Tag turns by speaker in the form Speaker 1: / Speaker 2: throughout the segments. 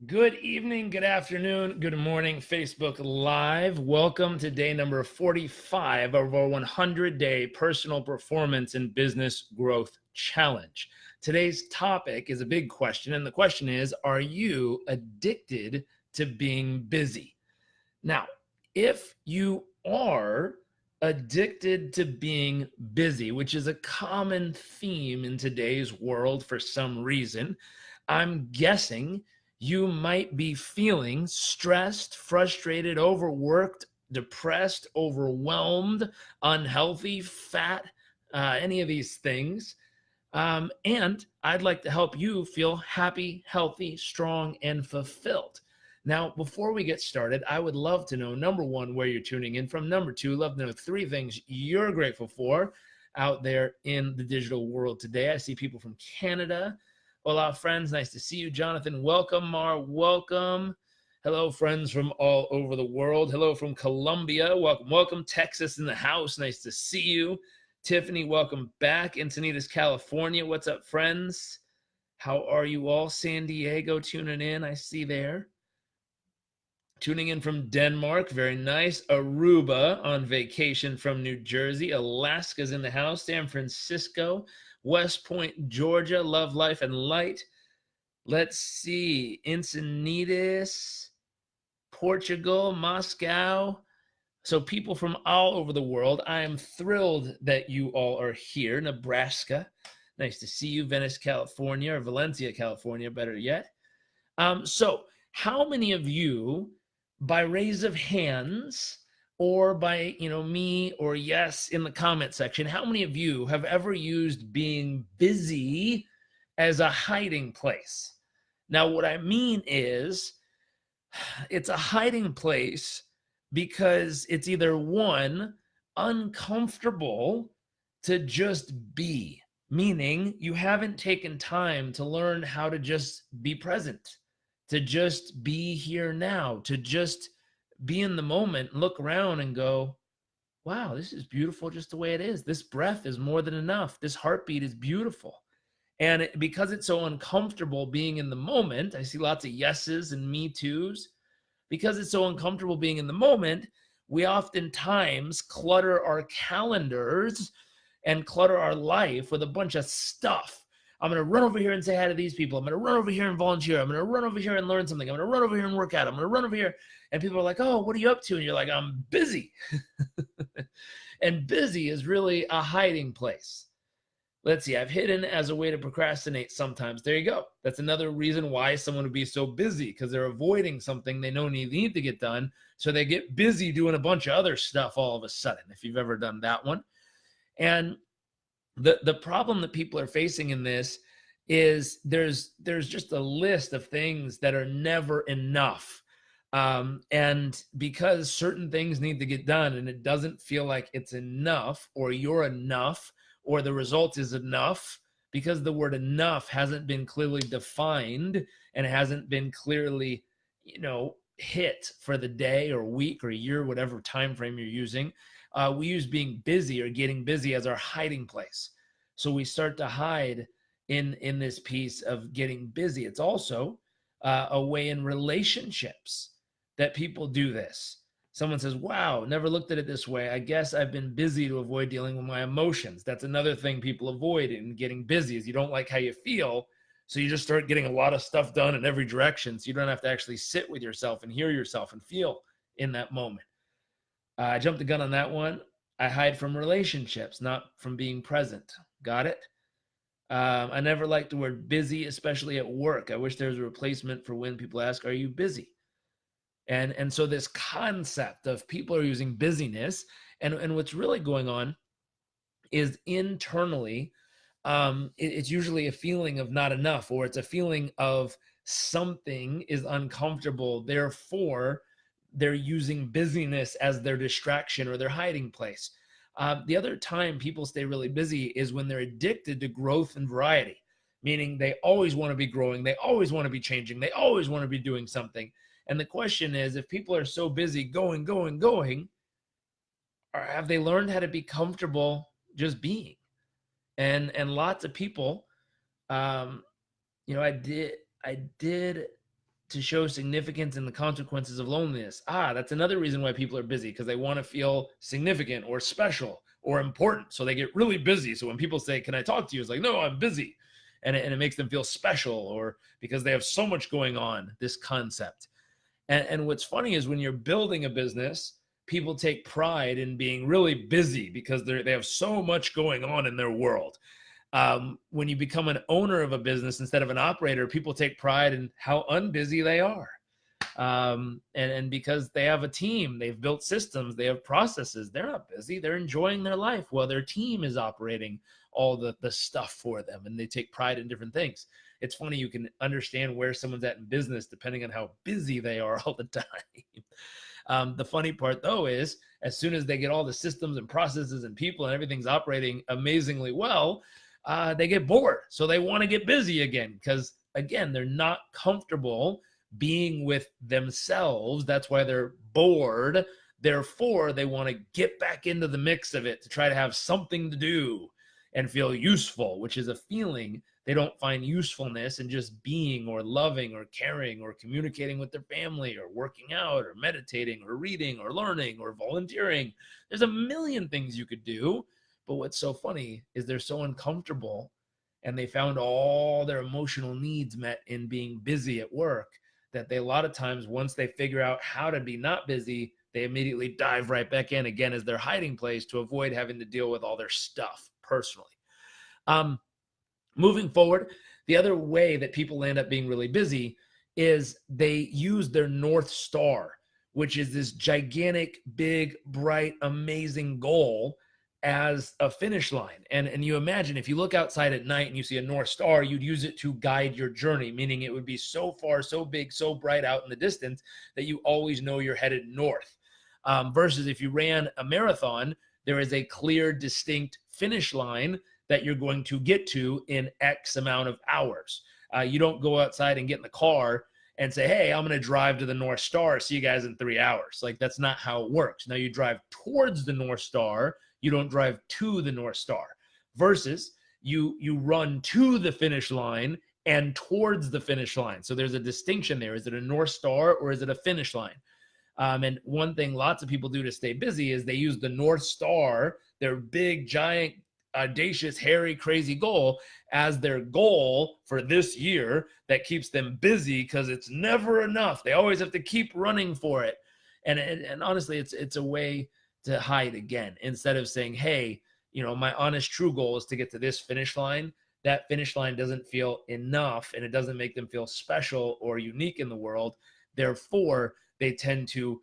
Speaker 1: Good evening, good afternoon, good morning, Facebook Live. Welcome to day number 45 of our 100-day personal performance and business growth challenge. Today's topic is a big question, and the question is, are you addicted to being busy? Now, if you are addicted to being busy, which is a common theme in today's world for some reason, I'm guessing you might be feeling stressed, frustrated, overworked, depressed, overwhelmed, unhealthy, fat, any of these things. And I'd like to help you feel happy, healthy, strong, and fulfilled. Now, before we get started, I would love to know, number one, where you're tuning in from. Number two, love to know three things you're grateful for out there in the digital world today. I see people from Canada. Hola, friends. Nice to see you. Jonathan, welcome. Mar, welcome. Hello, friends from all over the world. Hello from Colombia. Welcome, welcome. Texas in the house. Nice to see you. Tiffany, welcome back. Encinitas, California. What's up, friends? How are you all? San Diego tuning in. I see there. Tuning in from Denmark, very nice. Aruba on vacation from New Jersey. Alaska's in the house. San Francisco, West Point, Georgia. Love, life, and light. Let's see. Encinitas, Portugal, Moscow. So people from all over the world. I am thrilled that you all are here. Nebraska. Nice to see you. Venice, California, or Valencia, California, better yet. So how many of you, by raise of hands or by, me or yes in the comment section, how many of you have ever used being busy as a hiding place? Now, what I mean is it's a hiding place because it's either one, uncomfortable to just be, meaning you haven't taken time to learn how to just be present, to just be here now, to just be in the moment, look around and go, wow, this is beautiful just the way it is. This breath is more than enough. This heartbeat is beautiful. And because it's so uncomfortable being in the moment, I see lots of yeses and me toos. Because it's so uncomfortable being in the moment, we oftentimes clutter our calendars and clutter our life with a bunch of stuff. I'm going to run over here and say hi to these people. I'm going to run over here and volunteer. I'm going to run over here and learn something. I'm going to run over here and work out. I'm going to run over here. And people are like, oh, what are you up to? And you're like, I'm busy. And busy is really a hiding place. Let's see, I've hidden as a way to procrastinate sometimes. There you go. That's another reason why someone would be so busy, because they're avoiding something they know need to get done. So they get busy doing a bunch of other stuff all of a sudden, if you've ever done that one. And the problem that people are facing in this is there's just a list of things that are never enough. And because certain things need to get done and it doesn't feel like it's enough or you're enough, or the result is enough, because the word enough hasn't been clearly defined and hasn't been clearly, hit for the day or week or year, whatever time frame you're using. We use being busy or getting busy as our hiding place. So we start to hide in this piece of getting busy. It's also a way in relationships that people do this. Someone says, wow, never looked at it this way. I guess I've been busy to avoid dealing with my emotions. That's another thing people avoid in getting busy is you don't like how you feel. So you just start getting a lot of stuff done in every direction. So you don't have to actually sit with yourself and hear yourself and feel in that moment. I jumped the gun on that one. I hide from relationships, not from being present. Got it? I never liked the word busy, especially at work. I wish there was a replacement for when people ask, are you busy? And so this concept of people are using busyness, and what's really going on is internally, it's usually a feeling of not enough, or it's a feeling of something is uncomfortable. Therefore, they're using busyness as their distraction or their hiding place. The other time people stay really busy is when they're addicted to growth and variety, meaning they always want to be growing, they always want to be changing, they always want to be doing something. And the question is, if people are so busy going, or have they learned how to be comfortable just being? And lots of people, I did to show significance in the consequences of loneliness. That's another reason why people are busy, because they want to feel significant or special or important. So they get really busy. So when people say, "Can I talk to you?" It's like, "No, I'm busy." And it makes them feel special, or because they have so much going on, this concept. And what's funny is when you're building a business, people take pride in being really busy because they have so much going on in their world. When you become an owner of a business instead of an operator, people take pride in how unbusy they are. And because they have a team, they've built systems, they have processes, they're not busy, they're enjoying their life while their team is operating all the stuff for them, and they take pride in different things. It's funny, you can understand where someone's at in business depending on how busy they are all the time. The funny part, though, is as soon as they get all the systems and processes and people and everything's operating amazingly well, they get bored. So they want to get busy again because, again, they're not comfortable being with themselves. That's why they're bored. Therefore, they want to get back into the mix of it to try to have something to do and feel useful, which is a feeling they don't find usefulness in just being or loving or caring or communicating with their family or working out or meditating or reading or learning or volunteering. There's a million things you could do. But what's so funny is they're so uncomfortable, and they found all their emotional needs met in being busy at work, that they, a lot of times, once they figure out how to be not busy, they immediately dive right back in again as their hiding place to avoid having to deal with all their stuff personally. Moving forward, the other way that people end up being really busy is they use their North Star, which is this gigantic, big, bright, amazing goal, as a finish line. And you imagine if you look outside at night and you see a North Star, you'd use it to guide your journey, meaning it would be so far, so big, so bright out in the distance that you always know you're headed north. Versus if you ran a marathon, there is a clear, distinct finish line that you're going to get to in X amount of hours. You don't go outside and get in the car and say, "Hey, I'm going to drive to the North Star. See you guys in 3 hours." Like, that's not how it works. Now, you drive towards the North Star. You don't drive to the North Star. Versus you run to the finish line and towards the finish line. So there's a distinction there. Is it a North Star or is it a finish line? And one thing lots of people do to stay busy is they use the North Star, their big, giant, audacious, hairy, crazy goal, as their goal for this year that keeps them busy because it's never enough. They always have to keep running for it. And honestly, it's a way to hide again, instead of saying, "Hey, my honest true goal is to get to this finish line." That finish line doesn't feel enough, and it doesn't make them feel special or unique in the world. Therefore, they tend to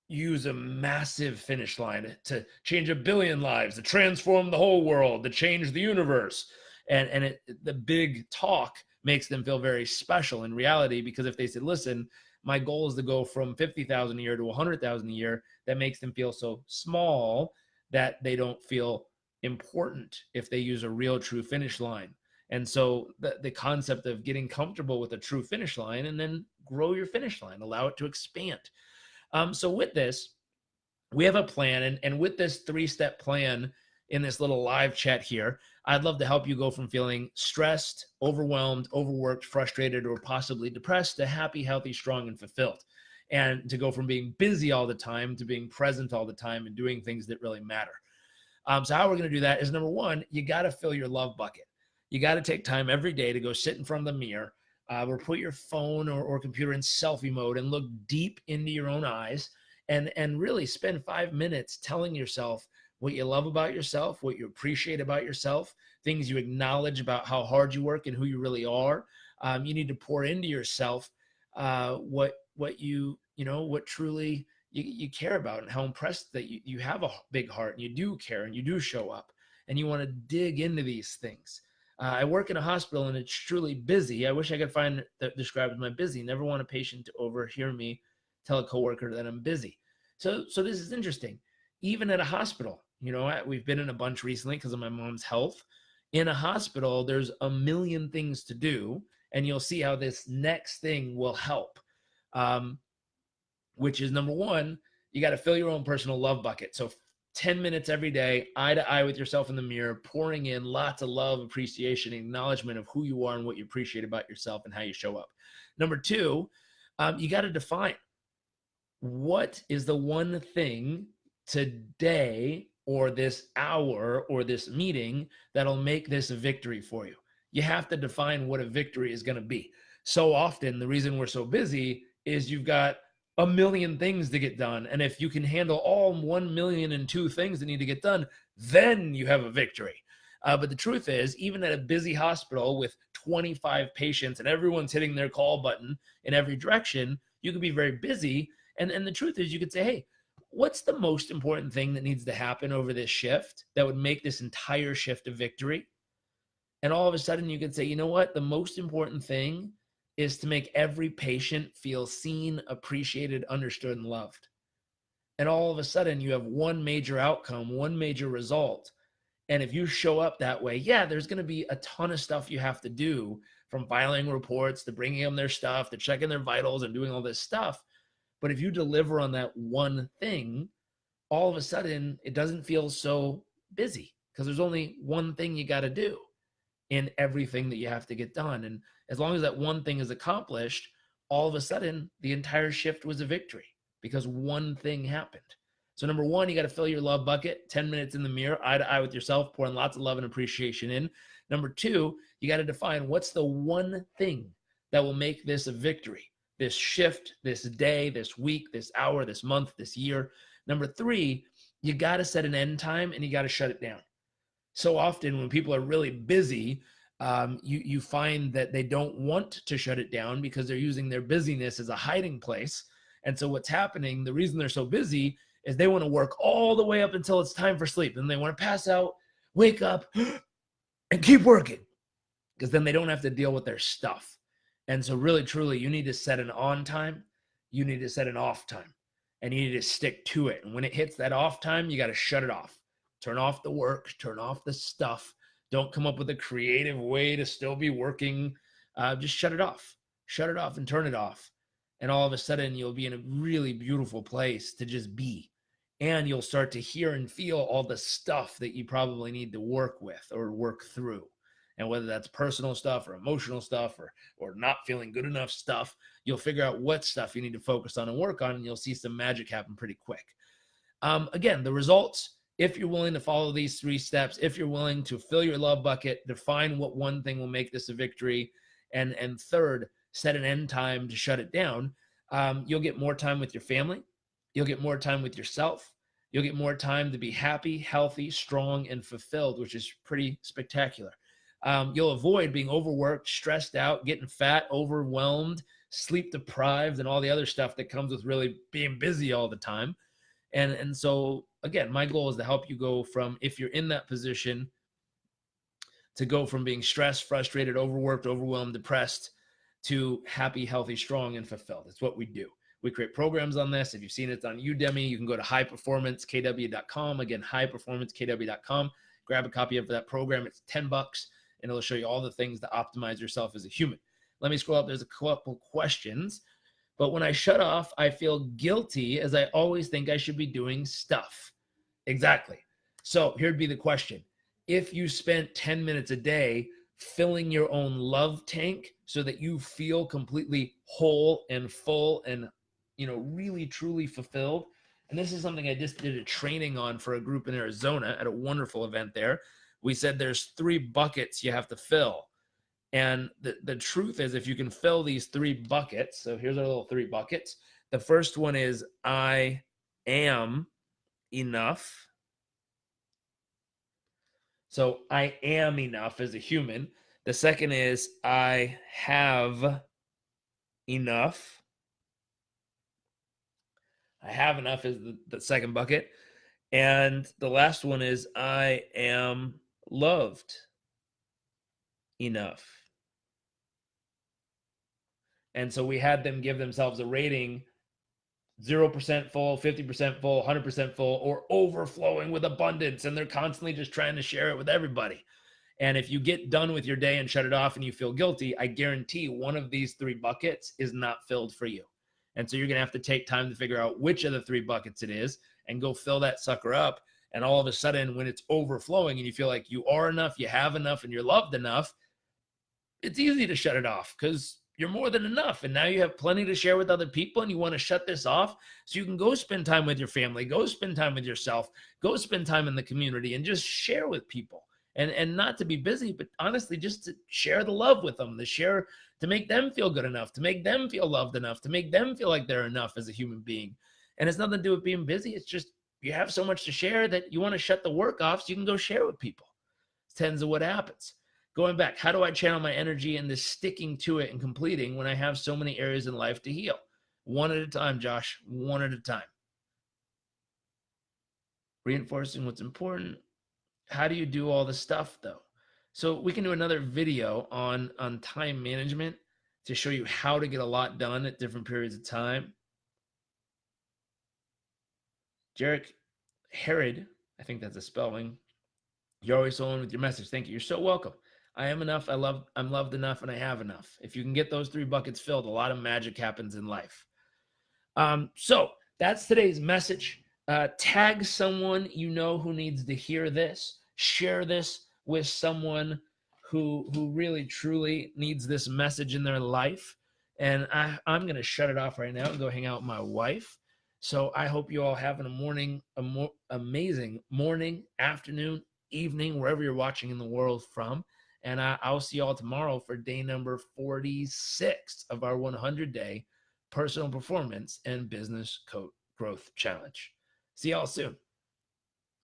Speaker 1: use a massive finish line to change 1 billion lives, to transform the whole world, to change the universe. And the big talk makes them feel very special in reality, because if they said, "Listen, my goal is to go from 50,000 a year to 100,000 a year," that makes them feel so small that they don't feel important if they use a real, true finish line. And so the concept of getting comfortable with a true finish line, and then grow your finish line, allow it to expand. So with this, we have a plan. And with this 3-step plan in this little live chat here, I'd love to help you go from feeling stressed, overwhelmed, overworked, frustrated, or possibly depressed to happy, healthy, strong, and fulfilled. And to go from being busy all the time to being present all the time and doing things that really matter. So how we're going to do that is, number one, you got to fill your love bucket. You got to take time every day to go sit in front of the mirror, or put your phone or computer in selfie mode and look deep into your own eyes, and really spend 5 minutes telling yourself what you love about yourself, what you appreciate about yourself, things you acknowledge about how hard you work and who you really are. You need to pour into yourself what truly you care about, and how impressed that you have a big heart and you do care and you do show up and you want to dig into these things. I work in a hospital and it's truly busy. I wish I could find that describes my busy. Never want a patient to overhear me tell a coworker that I'm busy. So this is interesting. Even at a hospital, we've been in a bunch recently because of my mom's health. In a hospital, there's a million things to do, and you'll see how this next thing will help. Which is, number one, you got to fill your own personal love bucket. So 10 minutes every day, eye to eye with yourself in the mirror, pouring in lots of love, appreciation, acknowledgement of who you are and what you appreciate about yourself and how you show up. Number two, you got to define what is the one thing today or this hour or this meeting that'll make this a victory for you. You have to define what a victory is going to be. So often, the reason we're so busy is you've got a million things to get done. And if you can handle all 1,000,002 things that need to get done, then you have a victory. But the truth is, even at a busy hospital with 25 patients and everyone's hitting their call button in every direction, you can be very busy. And the truth is, you could say, hey, what's the most important thing that needs to happen over this shift that would make this entire shift a victory? And all of a sudden you could say, you know what? The most important thing is to make every patient feel seen, appreciated, understood, and loved. And all of a sudden you have one major outcome, one major result. And if you show up that way, yeah, there's going to be a ton of stuff you have to do, from filing reports to bringing them their stuff to checking their vitals and doing all this stuff. But if you deliver on that one thing, all of a sudden it doesn't feel so busy because there's only one thing you got to do in everything that you have to get done. And as long as that one thing is accomplished, all of a sudden the entire shift was a victory because one thing happened. So number one, you got to fill your love bucket, 10 minutes in the mirror, eye to eye with yourself, pouring lots of love and appreciation in. Number two, you got to define what's the one thing that will make this a victory, this shift, this day, this week, this hour, this month, this year. Number three, you got to set an end time and you got to shut it down. So often when people are really busy, you find that they don't want to shut it down because they're using their busyness as a hiding place. And so what's happening, the reason they're so busy is they want to work all the way up until it's time for sleep. And they want to pass out, wake up, and keep working because then they don't have to deal with their stuff. And so really, truly, you need to set an on time. You need to set an off time. And you need to stick to it. And when it hits that off time, you got to shut it off. Turn off the work. Turn off the stuff. Don't come up with a creative way to still be working. Just shut it off. Shut it off and turn it off. And all of a sudden, you'll be in a really beautiful place to just be. And you'll start to hear and feel all the stuff that you probably need to work with or work through. And whether that's personal stuff or emotional stuff or not feeling good enough stuff, you'll figure out what stuff you need to focus on and work on, and you'll see some magic happen pretty quick. Again, the results, if you're willing to follow these 3 steps, if you're willing to fill your love bucket, define what one thing will make this a victory, and third, set an end time to shut it down, you'll get more time with your family. You'll get more time with yourself. You'll get more time to be happy, healthy, strong, and fulfilled, which is pretty spectacular. You'll avoid being overworked, stressed out, getting fat, overwhelmed, sleep deprived, and all the other stuff that comes with really being busy all the time. And so, again, my goal is to help you go from, if you're in that position, to go from being stressed, frustrated, overworked, overwhelmed, depressed, to happy, healthy, strong, and fulfilled. It's what we do. We create programs on this. If you've seen it on Udemy, you can go to highperformancekw.com. Again, highperformancekw.com. Grab a copy of that program. It's $10, and it'll show you all the things to optimize yourself as a human. Let me scroll up. There's a couple questions. But when I shut off, I feel guilty as I always think I should be doing stuff. Exactly. So here'd be the question. If you spent 10 minutes a day filling your own love tank so that you feel completely whole and full and, really, truly fulfilled. And this is something I just did a training on for a group in Arizona at a wonderful event there. We said there's 3 buckets you have to fill. And the truth is, if you can fill these 3 buckets, so here's our little 3 buckets. The first one is I am enough. So I am enough as a human. The second is I have enough. I have enough is the second bucket. And the last one is I am loved enough. And so we had them give themselves a rating, 0% full, 50% full, 100% full, or overflowing with abundance. And they're constantly just trying to share it with everybody. And if you get done with your day and shut it off and you feel guilty, I guarantee one of these 3 buckets is not filled for you. And so you're going to have to take time to figure out which of the 3 buckets it is and go fill that sucker up. And all of a sudden, when it's overflowing and you feel like you are enough, you have enough, and you're loved enough, it's easy to shut it off because you're more than enough. And now you have plenty to share with other people, and you want to shut this off so you can go spend time with your family, go spend time with yourself, go spend time in the community, and just share with people. And not to be busy, but honestly, just to share the love with them, to make them feel good enough, to make them feel loved enough, to make them feel like they're enough as a human being. And it's nothing to do with being busy. It's just you have so much to share that you want to shut the work off so you can go share with people. It tends to what happens. Going back, how do I channel my energy into sticking to it and completing when I have so many areas in life to heal? One at a time, Josh, one at a time. Reinforcing what's important. How do you do all the stuff though? So we can do another video on time management to show you how to get a lot done at different periods of time. Jarek Herod, I think that's a spelling. You're always so on with your message. Thank you. You're so welcome. I am enough. I'm loved enough, and I have enough. If you can get those 3 buckets filled, a lot of magic happens in life. So that's today's message. Tag someone you know who needs to hear this. Share this with someone who really truly needs this message in their life. And I'm going to shut it off right now and go hang out with my wife. So I hope you all have amazing morning, afternoon, evening, wherever you're watching in the world from. And I'll see you all tomorrow for day number 46 of our 100-day personal performance and business growth challenge. See y'all soon.